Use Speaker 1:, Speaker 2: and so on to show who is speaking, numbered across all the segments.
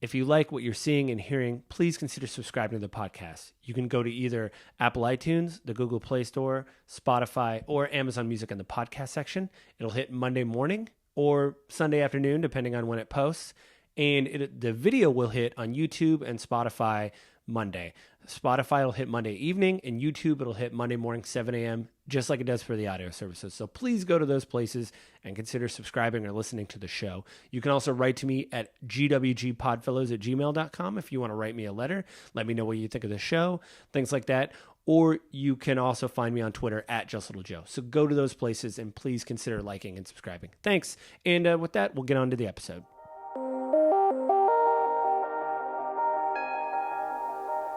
Speaker 1: If you like what you're seeing and hearing, please consider subscribing to the podcast. You can go to either Apple iTunes, the Google Play Store, Spotify, or Amazon Music in the podcast section. It'll hit Monday morning or Sunday afternoon, depending on when it posts. And the video will hit on YouTube and Spotify Monday. Spotify will hit Monday evening, and YouTube it'll hit Monday morning, 7 a.m., just like it does for the audio services. So please go to those places and consider subscribing or listening to the show. You can also write to me at gwgpodfellows@gmail.com if you want to write me a letter. Let me know what you think of the show, things like that. Or you can also find me on Twitter at JustLittleJoe. So go to those places and please consider liking and subscribing. Thanks. And with that, we'll get on to the episode.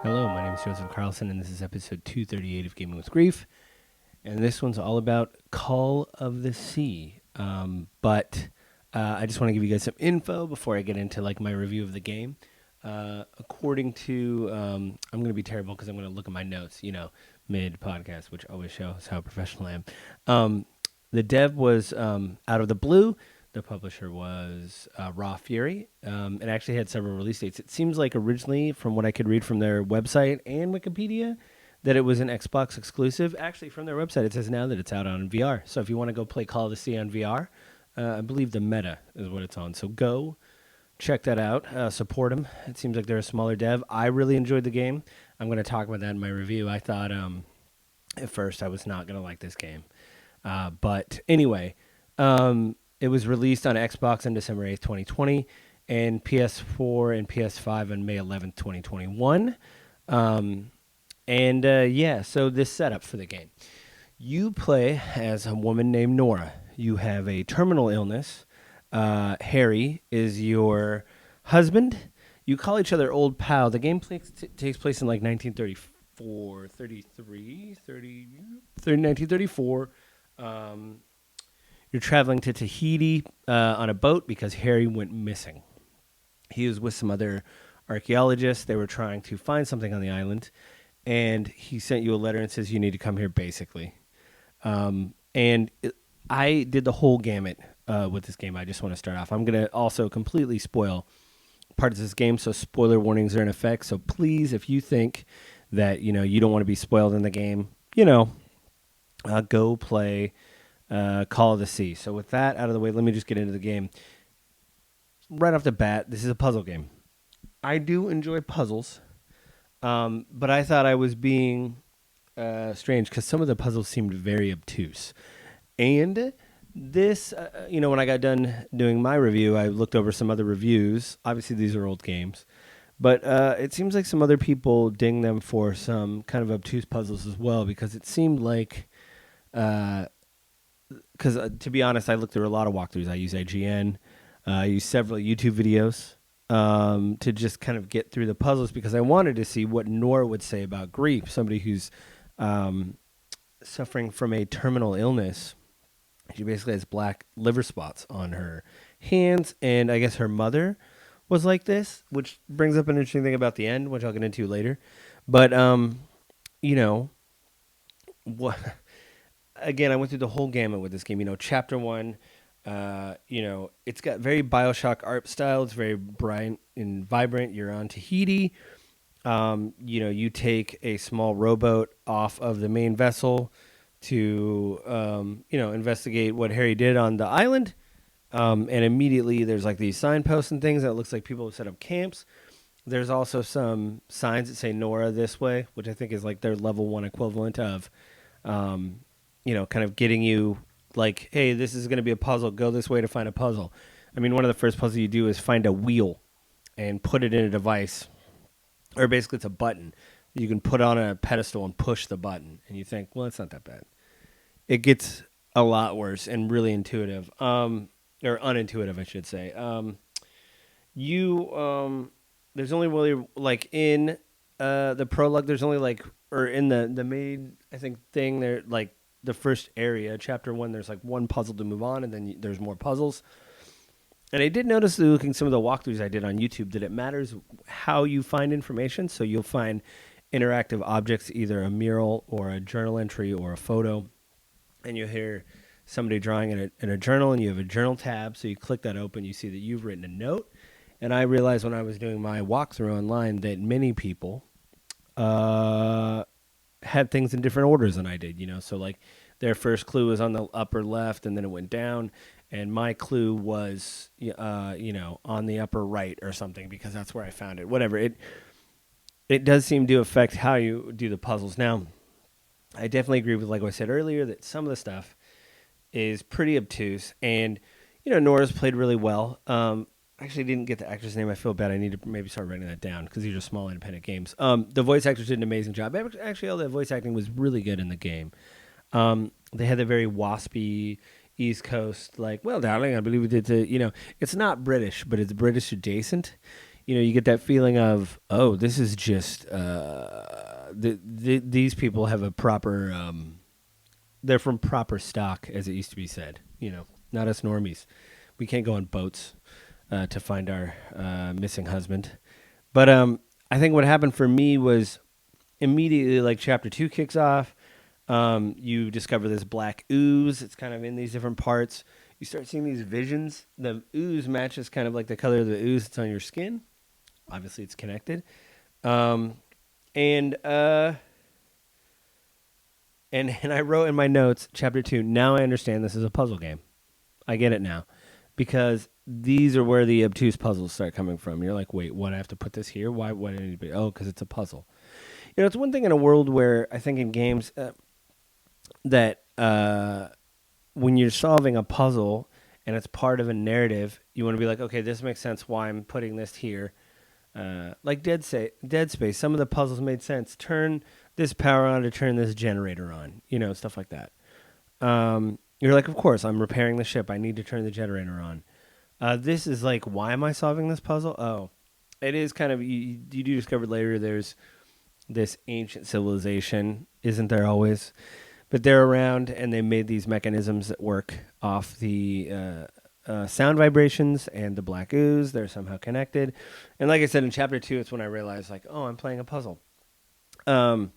Speaker 1: Hello, my name is Joseph Carlson, and this is episode 238 of Gaming with Grief. And this one's all about Call of the Sea. But I just want to give you guys some info before I get into like my review of the game. According to, I'm going to be terrible because I'm going to look at my notes, mid-podcast, which always shows how professional I am. The dev was out of the blue. The publisher was Raw Fury. It actually had several release dates. It seems like originally, from what I could read from their website and Wikipedia, that it was an Xbox exclusive. Actually, from their website, it says now that it's out on VR. So if you want to go play Call of the Sea on VR, I believe the Meta is what it's on. So go check that out. Support them. It seems like they're a smaller dev. I really enjoyed the game. I'm going to talk about that in my review. I thought at first I was not going to like this game. But anyway, it was released on Xbox on December 8th, 2020, and PS4 and PS5 on May 11th, 2021. So this setup for the game. You play as a woman named Nora. You have a terminal illness. Harry is your husband. You call each other old pal. The game takes place in like 1934. You're traveling to Tahiti on a boat because Harry went missing. He was with some other archaeologists. They were trying to find something on the island, and he sent you a letter and says you need to come here, basically. I did the whole gamut with this game. I just want to start off. I'm going to also completely spoil parts of this game, so spoiler warnings are in effect. So please, if you think that you don't want to be spoiled in the game, go play Call of the Sea. So with that out of the way, let me just get into the game. Right off the bat, this is a puzzle game. I do enjoy puzzles, but I thought I was being strange because some of the puzzles seemed very obtuse. And this, when I got done doing my review, I looked over some other reviews. Obviously, these are old games. But it seems like some other people ding them for some kind of obtuse puzzles as well, because it seemed like... Because to be honest, I looked through a lot of walkthroughs. I use IGN. I use several YouTube videos to just kind of get through the puzzles because I wanted to see what Nora would say about grief, somebody who's suffering from a terminal illness. She basically has black liver spots on her hands, and I guess her mother was like this, which brings up an interesting thing about the end, which I'll get into later. But, what... Again, I went through the whole gamut with this game. Chapter 1, it's got very BioShock art style. It's very bright and vibrant. You're on Tahiti. You take a small rowboat off of the main vessel to, investigate what Harry did on the island. And immediately there's like these signposts and things that looks like people have set up camps. There's also some signs that say Nora this way, which I think is like their level 1 equivalent of... kind of getting you like, hey, this is going to be a puzzle. Go this way to find a puzzle. I mean, one of the first puzzles you do is find a wheel and put it in a device, or basically it's a button. You can put on a pedestal and push the button, and you think, well, it's not that bad. It gets a lot worse and really intuitive, or unintuitive, I should say. There's only really like in the prologue. There's only like, or in the main, I think thing there, like. The first area, chapter 1, there's like one puzzle to move on, and then there's more puzzles. And I did notice, looking some of the walkthroughs I did on YouTube, that it matters how you find information. So you'll find interactive objects, either a mural or a journal entry or a photo, and you'll hear somebody drawing in a journal, and you have a journal tab. So you click that open, you see that you've written a note, And I realized when I was doing my walkthrough online that many people uh, had things in different orders than I did, So like their first clue was on the upper left and then it went down. And my clue was, on the upper right or something because that's where I found it. Whatever. It does seem to affect how you do the puzzles. Now, I definitely agree with, like I said earlier, that some of the stuff is pretty obtuse. And, Nora's played really well. I actually didn't get the actor's name. I feel bad. I need to maybe start writing that down because these are small independent games. The voice actors did an amazing job. Actually, all the voice acting was really good in the game. They had the very waspy East Coast, like, well, darling, I believe we did it's not British, but it's British adjacent. You get that feeling of, oh, this is just, these people have a proper, they're from proper stock, as it used to be said, not us normies. We can't go on boats to find our missing husband. But I think what happened for me was immediately, like, chapter 2 kicks off. You discover this black ooze. It's kind of in these different parts. You start seeing these visions. The ooze matches kind of like the color of the ooze that's on your skin. Obviously, it's connected. And I wrote in my notes, chapter 2, now I understand this is a puzzle game. I get it now. Because these are where the obtuse puzzles start coming from. You're like, wait, what? I have to put this here? Why did anybody? Oh, because it's a puzzle. It's one thing in a world where I think in games that when you're solving a puzzle and it's part of a narrative, you want to be like, okay, this makes sense why I'm putting this here. Like Dead Space, some of the puzzles made sense. Turn this power on to turn this generator on, stuff like that. You're like, of course, I'm repairing the ship. I need to turn the generator on. This is like, why am I solving this puzzle? Oh, it is kind of, you do discover later there's this ancient civilization, isn't there always? But they're around, and they made these mechanisms that work off the sound vibrations and the black ooze. They're somehow connected. And like I said, in chapter 2, it's when I realized, like, oh, I'm playing a puzzle. And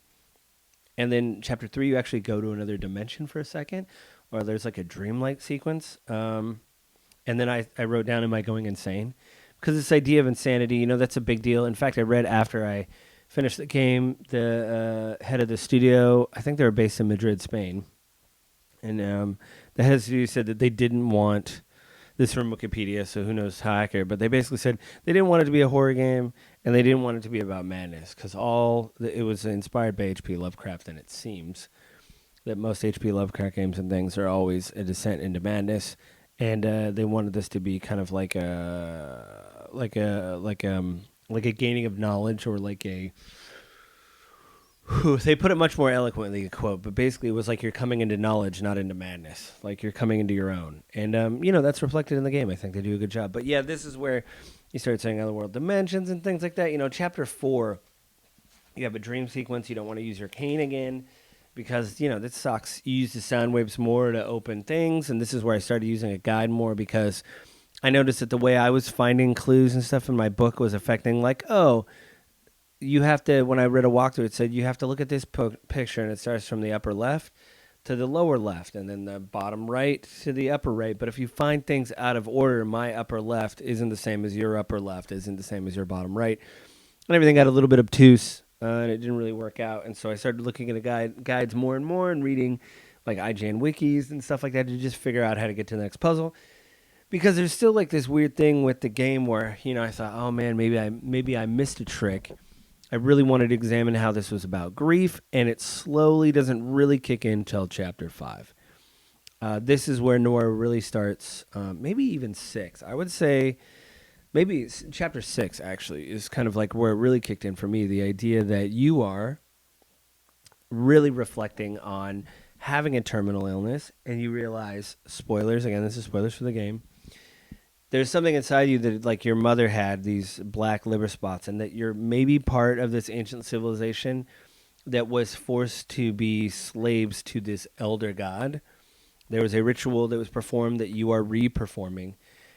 Speaker 1: then chapter 3, you actually go to another dimension for a second, or there's like a dreamlike sequence. And then I wrote down, am I going insane? Because this idea of insanity, that's a big deal. In fact, I read after I finished the game, the head of the studio, I think they were based in Madrid, Spain. And the head of the studio said that they didn't want, this from Wikipedia, so who knows how accurate, but they basically said they didn't want it to be a horror game, and they didn't want it to be about madness, because it was inspired by H.P. Lovecraft, and it seems that most H.P. Lovecraft games and things are always a descent into madness, and they wanted this to be kind of like a gaining of knowledge, or like they put it much more eloquently, a quote, but basically it was like you're coming into knowledge, not into madness. Like you're coming into your own. And, that's reflected in the game. I think they do a good job. But yeah, this is where you start saying otherworld dimensions and things like that. Chapter 4, you have a dream sequence. You don't want to use your cane again because, this sucks. You use the sound waves more to open things. And this is where I started using a guide more because I noticed that the way I was finding clues and stuff in my book was affecting, like, oh, you have to, when I read a walkthrough, it said you have to look at this picture, and it starts from the upper left to the lower left, and then the bottom right to the upper right. But if you find things out of order, my upper left isn't the same as your upper left, isn't the same as your bottom right. And everything got a little bit obtuse, and it didn't really work out. And so I started looking at the guides more and more and reading like IGN wikis and stuff like that to just figure out how to get to the next puzzle. Because there's still like this weird thing with the game where, I thought, oh man, maybe I missed a trick. I really wanted to examine how this was about grief, and it slowly doesn't really kick in until chapter 5. This is where Nora really starts, maybe even 6. I would say maybe chapter 6, actually, is kind of like where it really kicked in for me. The idea that you are really reflecting on having a terminal illness, and you realize, spoilers, again, this is spoilers for the game, there's something inside you that, like, your mother had these black liver spots, and that you're maybe part of this ancient civilization that was forced to be slaves to this elder god. There was a ritual that was performed that you are re-performing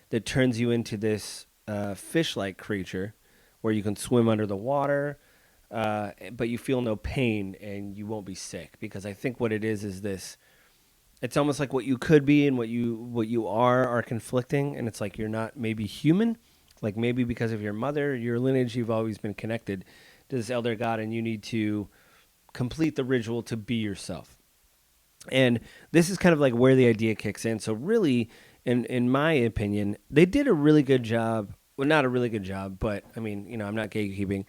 Speaker 1: that turns you into this fish-like creature where you can swim under the water, but you feel no pain and you won't be sick. Because I think what it is this... It's almost like what you could be and what you are conflicting, and it's like you're not maybe human, Like maybe because of your mother, your lineage, you've always been connected to this elder god, and you need to complete the ritual to be yourself. And this is kind of like where the idea kicks in. So really, in my opinion, they did a really good job. Well, not a really good job, but I mean, I'm not gatekeeping.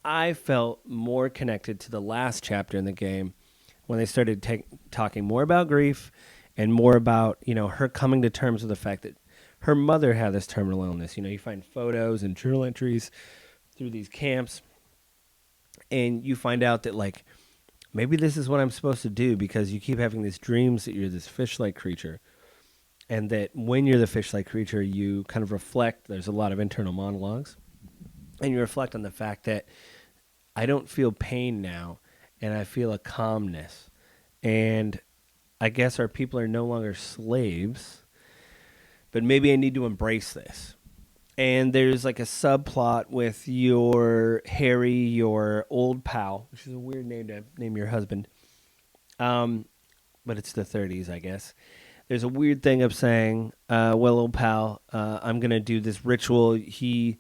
Speaker 1: I felt more connected to the last chapter in the game when they started talking more about grief and more about, her coming to terms with the fact that her mother had this terminal illness. You find photos and journal entries through these camps, and you find out that, like, maybe this is what I'm supposed to do, because you keep having these dreams that you're this fish-like creature, and that when you're the fish-like creature, you kind of reflect. There's a lot of internal monologues, and you reflect on the fact that I don't feel pain now, and I feel a calmness. And I guess our people are no longer slaves, but maybe I need to embrace this. And there's like a subplot with your Harry, your old pal, which is a weird name to name your husband. But it's the 30s, I guess. There's a weird thing of saying, well, old pal, I'm going to do this ritual. He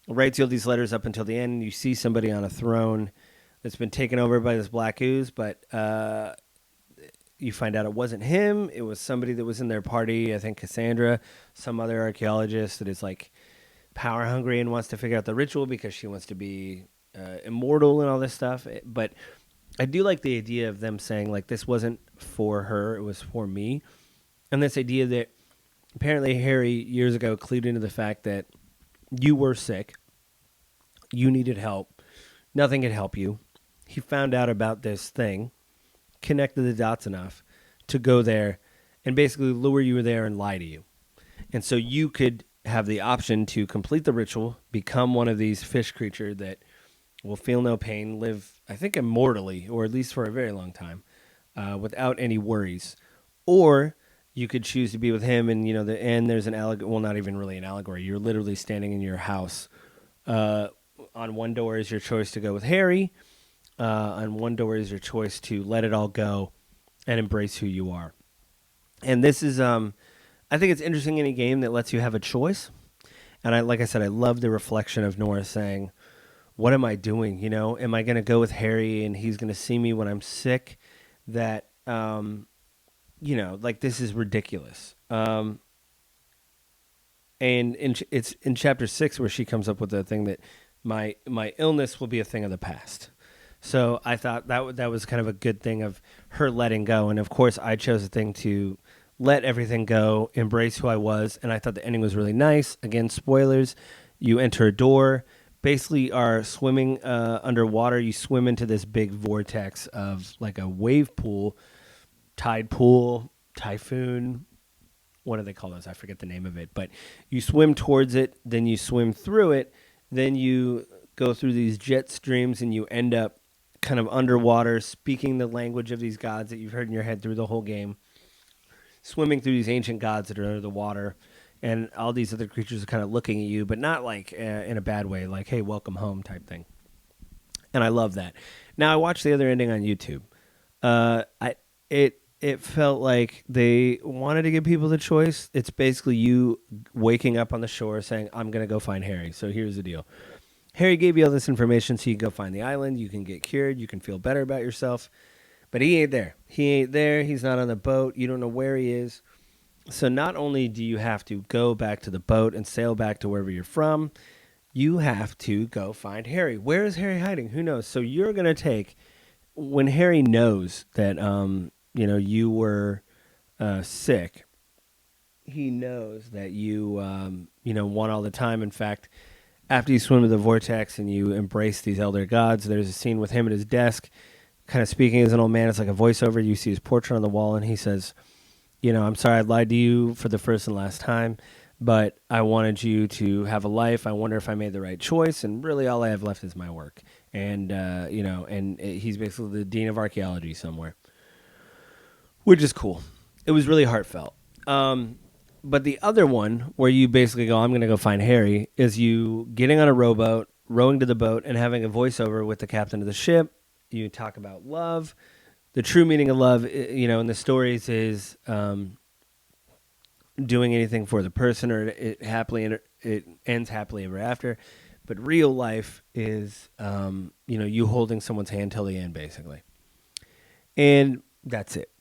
Speaker 1: writes you all these letters up until the end, and you see somebody on a throne that's been taken over by this black ooze, but you find out it wasn't him. It was somebody that was in their party, I think Cassandra, some other archaeologist that is like power hungry and wants to figure out the ritual because she wants to be immortal and all this stuff. But I do like the idea of them saying, like, this wasn't for her, it was for me. And this idea that apparently Harry years ago clued into the fact that you were sick, you needed help, nothing could help you. He found out about this thing, connected the dots enough to go there and basically lure you there and lie to you. And so you could have the option to complete the ritual, become one of these fish creature that will feel no pain, live, I think, immortally, or at least for a very long time, without any worries. Or you could choose to be with him, and there's an allegory. Well, not even really an allegory. You're literally standing in your house. On one door is your choice to go with Harry. On one door is your choice to let it all go and embrace who you are. And this is, I think it's interesting in a game that lets you have a choice. And like I said, I love the reflection of Nora saying, what am I doing? Am I going to go with Harry and he's going to see me when I'm sick? That, like, this is ridiculous. And it's in chapter 6 where she comes up with the thing that my illness will be a thing of the past. So I thought that was kind of a good thing of her letting go. And of course I chose a thing to let everything go, embrace who I was. And I thought the ending was really nice. Again, spoilers. You enter a door, basically are swimming underwater. You swim into this big vortex of like a wave pool, tide pool, typhoon. What do they call those? I forget the name of it. But you swim towards it, then you swim through it, then you go through these jet streams, and you end up kind of underwater, speaking the language of these gods that you've heard in your head through the whole game, swimming through these ancient gods that are under the water, and all these other creatures are kind of looking at you, but not like in a bad way, like, hey, welcome home type thing. And I love that. Now, I watched the other ending on YouTube. It felt like they wanted to give people the choice. It's basically you waking up on the shore saying, I'm going to go find Harry. So here's the deal. Harry gave you all this information so you can go find the island. You can get cured. You can feel better about yourself. But he ain't there. He ain't there. He's not on the boat. You don't know where he is. So not only do you have to go back to the boat and sail back to wherever you're from, you have to go find Harry. Where is Harry hiding? Who knows? So you're going to take, when Harry knows that, you were sick, he knows that you, won all the time. In fact, after you swim to the vortex and you embrace these elder gods, there's a scene with him at his desk, kind of speaking as an old man. It's like a voiceover. You see his portrait on the wall, and he says, I'm sorry I lied to you for the first and last time, but I wanted you to have a life. I wonder if I made the right choice, and really all I have left is my work. And, he's basically the dean of archaeology somewhere, which is cool. It was really heartfelt. But the other one, where you basically go, I'm going to go find Harry, is you getting on a rowboat, rowing to the boat, and having a voiceover with the captain of the ship. You talk about love. The true meaning of love, in the stories is doing anything for the person, or it ends happily ever after. But real life is, you holding someone's hand till the end, basically, and that's it.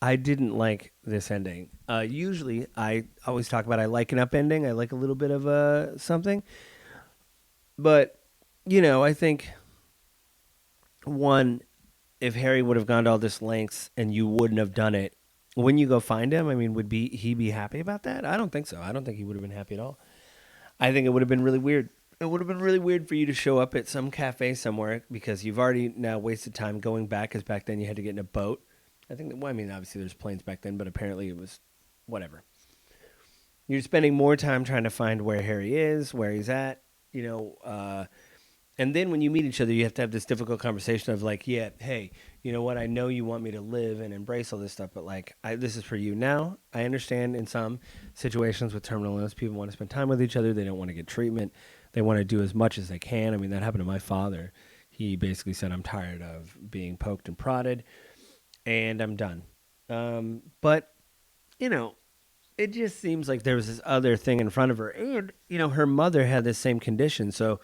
Speaker 1: I didn't like this ending. Usually, I always talk about I like an up ending. I like a little bit of something, but I think one, if Harry would have gone to all this lengths and you wouldn't have done it, when you go find him, I mean, he be happy about that? I don't think so. I don't think he would have been happy at all. I think it would have been really weird. It would have been really weird for you to show up at some cafe somewhere because you've already now wasted time going back, because back then you had to get in a boat. I think, obviously there's planes back then, but apparently it was whatever. You're spending more time trying to find where Harry is, where he's at, and then when you meet each other, you have to have this difficult conversation of like, yeah, hey, you know what? I know you want me to live and embrace all this stuff, but like, this is for you now. I understand in some situations with terminal illness, people want to spend time with each other. They don't want to get treatment. They want to do as much as they can. I mean, that happened to my father. He basically said, I'm tired of being poked and prodded, and I'm done. But, it just seems like there was this other thing in front of her. And, her mother had this same condition. So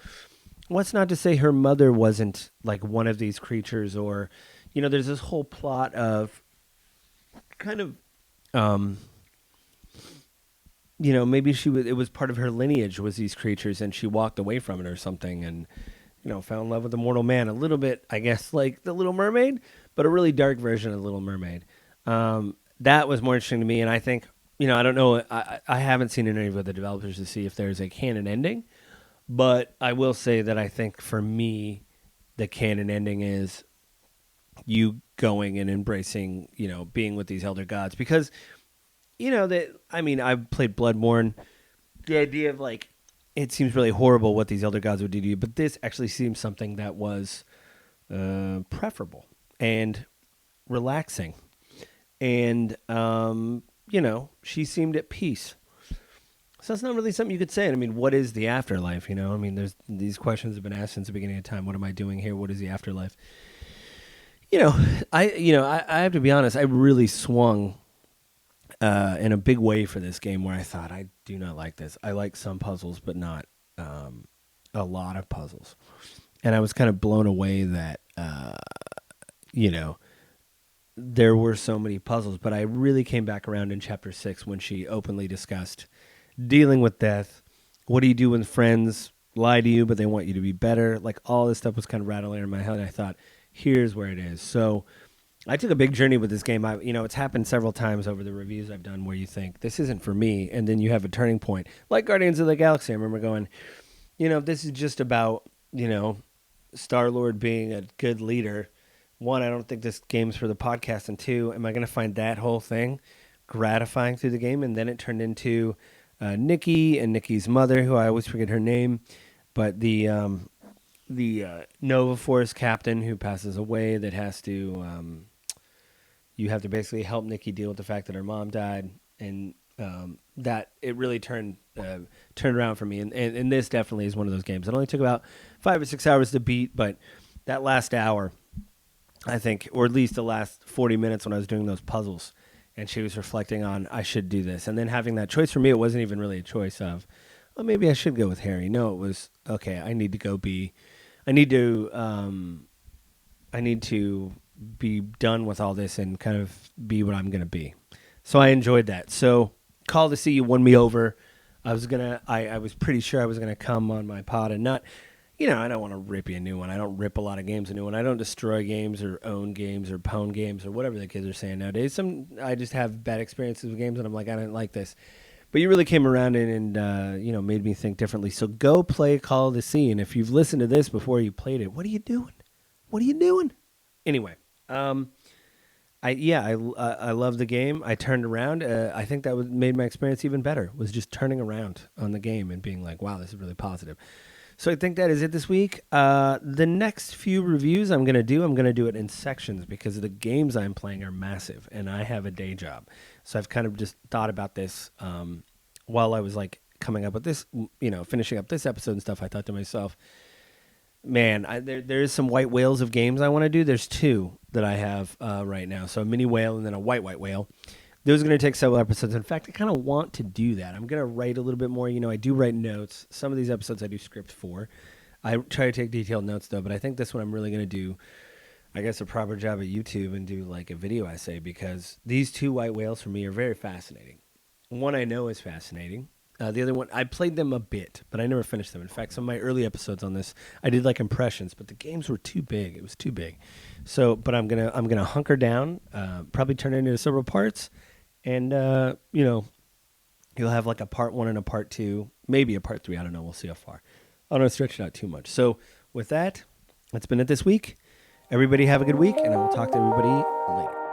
Speaker 1: what's not to say her mother wasn't like one of these creatures, or, there's this whole plot of kind of, maybe it was part of her lineage was these creatures, and she walked away from it or something, and, fell in love with a mortal man, a little bit, I guess, like The Little Mermaid, but a really dark version of The Little Mermaid. That was more interesting to me, and I think, I don't know, I haven't seen any of the developers to see if there's a canon ending. But I will say that I think for me, the canon ending is you going and embracing, being with these elder gods. Because, I've played Bloodborne. The idea of like, it seems really horrible what these elder gods would do to you. But this actually seems something that was preferable and relaxing. And, she seemed at peace. So it's not really something you could say. I mean, what is the afterlife? There's these questions have been asked since the beginning of time. What am I doing here? What is the afterlife? I have to be honest. I really swung in a big way for this game, where I thought I do not like this. I like some puzzles, but not a lot of puzzles. And I was kind of blown away that there were so many puzzles. But I really came back around in chapter 6 when she openly discussed dealing with death. What do you do when friends lie to you, but they want you to be better? Like, all this stuff was kind of rattling in my head, and I thought, here's where it is. So I took a big journey with this game. It's happened several times over the reviews I've done where you think, this isn't for me, and then you have a turning point. Like Guardians of the Galaxy, I remember going, this is just about, Star-Lord being a good leader. One, I don't think this game's for the podcast, and two, am I going to find that whole thing gratifying through the game? And then it turned into Nikki and Nikki's mother, who I always forget her name, but the Nova Force captain who passes away, that has to you have to basically help Nikki deal with the fact that her mom died, and that it really turned around for me. And this definitely is one of those games. It only took about 5 or 6 hours to beat, but that last hour, I think, or at least the last 40 minutes when I was doing those puzzles, and she was reflecting on, I should do this. And then having that choice, for me, it wasn't even really a choice of, well, maybe I should go with Harry. No, it was, okay, I need to be done with all this and kind of be what I'm going to be. So I enjoyed that. So Call to See You won me over. I was pretty sure I was going to come on my pod and not, I don't want to rip you a new one. I don't rip a lot of games a new one. I don't destroy games or own games or pwn games or whatever the kids are saying nowadays. I just have bad experiences with games, and I'm like, I didn't like this. But you really came around and made me think differently. So go play Call to Sea. And if you've listened to this before you played it, what are you doing? What are you doing? Anyway, I love the game. I turned around. I think that made my experience even better, was just turning around on the game and being like, wow, this is really positive. So I think that is it this week. The next few reviews I'm going to do it in sections because the games I'm playing are massive, and I have a day job. So I've kind of just thought about this while I was like coming up with this, finishing up this episode and stuff. I thought to myself, man, there is some white whales of games I want to do. There's 2 that I have right now. So a mini whale and then a white whale those are going to take several episodes. In fact, I kind of want to do that. I'm going to write a little bit more. I do write notes. Some of these episodes I do script for. I try to take detailed notes, though, but I think this one I'm really going to do, I guess, a proper job at YouTube and do like a video essay, because these two white whales for me are very fascinating. One I know is fascinating. The other one, I played them a bit, but I never finished them. In fact, some of my early episodes on this, I did like impressions, but the games were too big. It was too big. So, but I'm gonna hunker down, probably turn it into several parts, and you'll have like a part 1 and a part 2, maybe a part 3. I don't know. We'll see how far. I don't want to stretch it out too much. So, with that, that's been it this week. Everybody have a good week, and I will talk to everybody later.